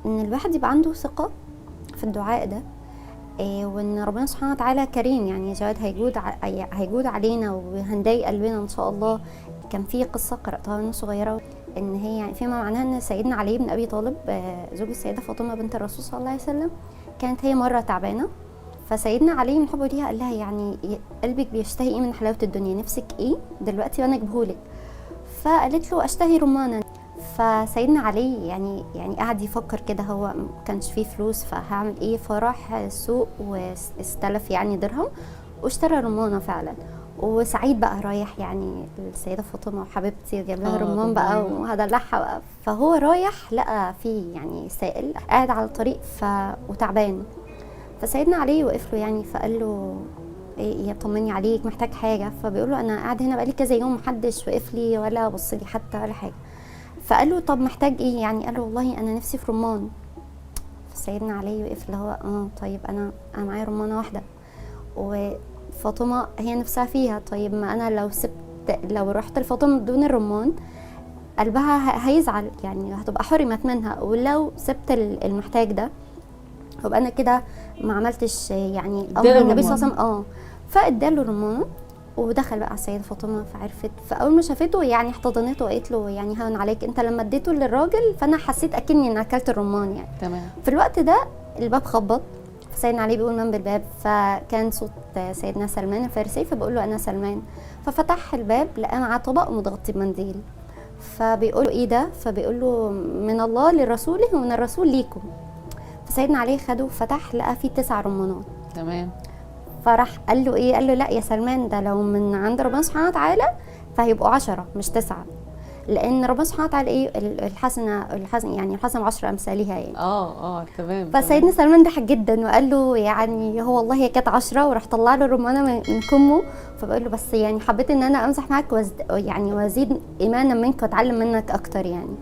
ان الواحد يبقى عنده ثقة في الدعاء ده، وان ربنا سبحانه وتعالى كريم، يعني يا جواد هيجود علينا وهنضايق قلبنا ان شاء الله. كان في قصة قرأتها وانا صغيرة، ان هي يعني فيما معناها ان سيدنا علي بن ابي طالب زوج السيدة فاطمة بنت الرسول صلى الله عليه وسلم، كانت هي مرة تعبانة، فسيدنا علي من حبه ليها قال لها يعني قلبك بيشتهي ايه من حلاوة الدنيا، نفسك ايه دلوقتي وانا اجيبهولك؟ فقالت له اشتهي رمانا. فسيدنا علي يعني قعد يفكر كده، هو ما كانش فيه فلوس فهعمل ايه، فراح السوق واستلف يعني درهم واشترى رمانه فعلا. وسعيد بقى رايح يعني السيده فاطمه وحبيبتي جاب لها رمان بقى وهدلعها بقى، فهو رايح لقى فيه يعني سائل قاعد على الطريق وتعبان، فسيدنا علي وقف له يعني فقال له ايه يطمني عليك، محتاج حاجه؟ فبيقول له انا قاعد هنا بقالي كذا يوم محدش وقف لي ولا بص لي حتى ولا حاجه. فقال له طب محتاج ايه يعني؟ قال له والله انا نفسي في رمان. فسيدنا علي وقف اللي هو طيب انا معايا رمانه واحده وفاطمه هي نفسها فيها، طيب ما انا لو رحت لفاطمه بدون الرمان قلبها هيزعل، يعني هتبقى حرمت منها، ولو سبت المحتاج ده يبقى انا كده ما عملتش يعني امر النبي صلى الله عليه وسلم. فاداله الرمانه ودخل بقى على السيده فاطمه فعرفت، فاول ما شافته يعني احتضنته وقالت له يعني هون عليك، انت لما اديته للراجل فانا حسيت اكني ان اكلت الرمان يعني. تمام. في الوقت ده الباب خبط، فسيدنا علي بيقول من بالباب، فكان صوت سيدنا سلمان الفارسي، فبقول له انا سلمان. ففتح الباب لقى معاه طبق متغطي بمنديل، فبيقول له ايه ده؟ فبيقول له من الله لرسوله ومن الرسول ليكم. فسيدنا علي خده وفتح لقى فيه 9 رمانات. تمام. فراح قال له ايه؟ قال له لا يا سلمان، ده لو من عند ربنا سبحانه وتعالى فهيبقوا 10 مش 9، لان ربنا سبحانه وتعالى ايه الحسنه يعني الحسنه 10 امثالها يعني. تمام. فسيدنا سلمان ضحك جدا وقال له يعني هو والله هي كانت 10، وراح طلع له الرمانه من كمه. فبقول له بس يعني حبيت ان انا امزح معاك يعني وازيد ايمانا منك واتعلم منك اكتر يعني.